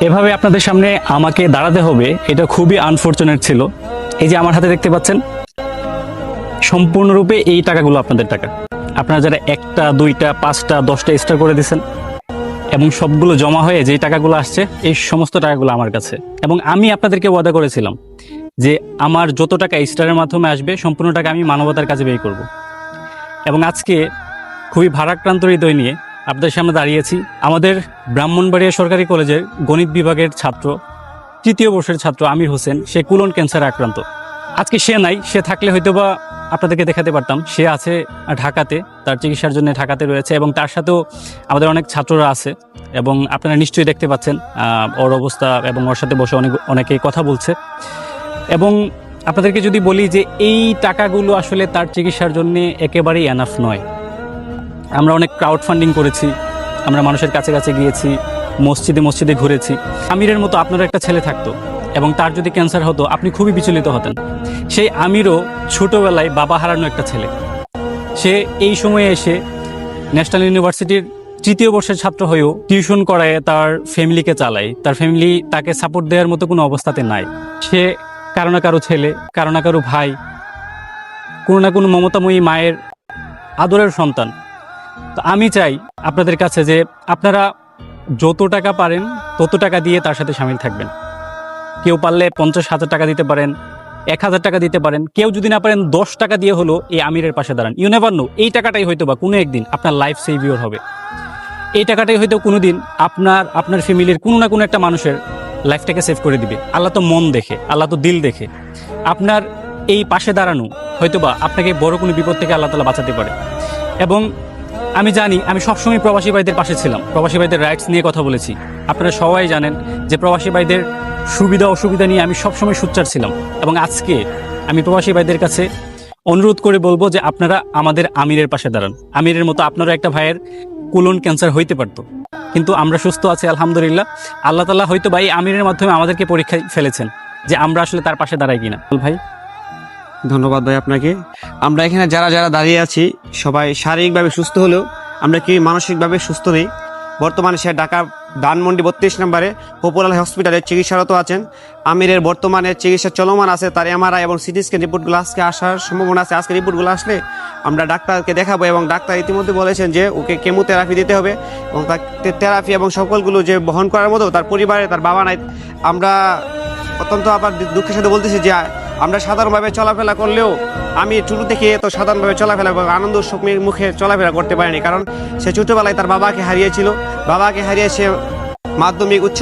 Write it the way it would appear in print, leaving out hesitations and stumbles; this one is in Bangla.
এভাবে আপনাদের সামনে আমাকে দাঁড়াতে হবে, এটা খুবই আনফরচুনেট ছিল। এই যে আমার হাতে দেখতে পাচ্ছেন, সম্পূর্ণরূপে এই টাকাগুলো আপনাদের টাকা। আপনারা যারা 1টা 2টা 5টা 10টা স্টার করে দিয়েছেন এবং সবগুলো জমা হয়ে যে টাকাগুলো আসছে, এই সমস্ত টাকাগুলো আমার কাছে। এবং আমি আপনাদেরকে ওয়াদা করেছিলাম যে আমার যত টাকা স্টারের মাধ্যমে আসবে সম্পূর্ণ টাকা আমি মানবতার কাজে ব্যয় করব। এবং আজকে খুবই ভারাক্রান্ত হৃদয় নিয়ে আপনাদের সামনে দাঁড়িয়েছি। আমাদের ব্রাহ্মণবাড়িয়া সরকারি কলেজের গণিত বিভাগের ছাত্র, 3য় বর্ষের ছাত্র আমির হোসেন, সে কুলন ক্যান্সারে আক্রান্ত। আজকে সে নাই, সে থাকলে হয়তোবা আপনাদেরকে দেখাতে পারতাম। সে আছে ঢাকাতে, তার চিকিৎসার জন্য ঢাকাতে রয়েছে এবং তার সাথেও আমাদের অনেক ছাত্ররা আছে এবং আপনারা নিশ্চয়ই দেখতে পাচ্ছেন ওর অবস্থা এবং ওর সাথে বসে অনেকেই কথা বলছে। এবং আপনাদেরকে যদি বলি যে এই টাকাগুলো আসলে তার চিকিৎসার জন্য একেবারেই এনাফ নয়। আমরা অনেক ক্রাউড ফান্ডিং করেছি, আমরা মানুষের কাছে কাছে গিয়েছি, মসজিদে মসজিদে ঘুরেছি। আমিরের মতো আপনার একটা ছেলে থাকতো এবং তার যদি ক্যান্সার হতো আপনি খুবই বিচলিত হতেন। সেই আমিরও ছোটোবেলায় বাবা হারানো একটা ছেলে। সে এই সময়ে এসে ন্যাশনাল ইউনিভার্সিটির 3য় বর্ষের ছাত্র হয়েও টিউশন করায় তার ফ্যামিলিকে চালায়। তার ফ্যামিলি তাকে সাপোর্ট দেওয়ার মতো কোনো অবস্থাতে নাই। সে কারো না কারো ছেলে, কারো না কারো ভাই, কোনো না কোনো মমতাময়ী মায়ের আদরের সন্তান। তো আমি চাই আপনাদের কাছে যে আপনারা যত টাকা পারেন তত টাকা দিয়ে তার সাথে সামিল থাকবেন। কেউ পারলে 50,000 টাকা দিতে পারেন, 1,000 টাকা দিতে পারেন। কেউ যদি না পারেন 10 টাকা দিয়ে হলো এই আমিরের পাশে দাঁড়ান। ইউ নেভার নো, এই টাকাটাই হয়তো বা কোনো একদিন আপনার লাইফ সেভিওর হবে। এই টাকাটাই হয়তো কোনো দিন আপনার ফ্যামিলির কোনো না কোনো একটা মানুষের লাইফটাকে সেভ করে দিবে। আল্লাহ তো মন দেখে, আল্লাহ তো দিল দেখে। আপনার এই পাশে দাঁড়ানো হয়তোবা আপনাকে বড় কোনো বিপদ থেকে আল্লাহ তাআলা বাঁচাতে পারে। এবং আমি জানি, আমি সবসময় প্রবাসী ভাইদের পাশে ছিলাম, প্রবাসী ভাইদের রাইটস নিয়ে কথা বলেছি। আপনারা সবাই জানেন যে প্রবাসী ভাইদের সুবিধা অসুবিধা নিয়ে আমি সবসময় সোচ্চার ছিলাম। এবং আজকে আমি প্রবাসী ভাইদের কাছে অনুরোধ করে বলবো যে আপনারা আমাদের আমিরের পাশে দাঁড়ান। আমিরের মতো আপনারও একটা ভাইয়ের কোলন ক্যান্সার হইতে পারতো, কিন্তু আমরা সুস্থ আছি আলহামদুলিল্লাহ। আল্লাহ তাআলা হয়তো বা এই আমিরের মাধ্যমে আমাদেরকে পরীক্ষায় ফেলেছেন যে আমরা আসলে তার পাশে দাঁড়াই কিনা। ভাই ধন্যবাদ ভাই আপনাকে। আমরা এখানে যারা যারা দাঁড়িয়ে আছি সবাই শারীরিকভাবে সুস্থ হলেও আমরা কি মানসিকভাবে সুস্থ নেই। বর্তমানে সে ঢাকা ধানমন্ডি 32 নম্বরে পপুলার হসপিটালে চিকিৎসারত আছেন। আমিরের বর্তমানে চিকিৎসা চলমান আছে। তার এমআরআই এবং সিটি স্ক্যান রিপোর্টগুলো আজকে আসার সম্ভাবনা আছে। আজকে রিপোর্টগুলো আসলে আমরা ডাক্তারকে দেখাবো এবং ডাক্তার ইতিমধ্যে বলেছেন যে ওকে কেমোথেরাপি দিতে হবে এবং তার থেরাপি এবং সকলগুলো যে বহন করার মতো তার পরিবারে তার বাবা নাই। আমরা অত্যন্ত আবার দুঃখের সাথে বলতেছি যে আমরা সাধারণভাবে চলাফেরা করলেও আমি ছোটো থেকে তো সাধারণভাবে চলাফেরা এবং আনন্দ উৎসবের মুখে চলাফেরা করতে পারিনি, কারণ সে ছোটোবেলায় তার বাবাকে হারিয়েছিল। বাবাকে হারিয়ে সে মাধ্যমিক উচ্চ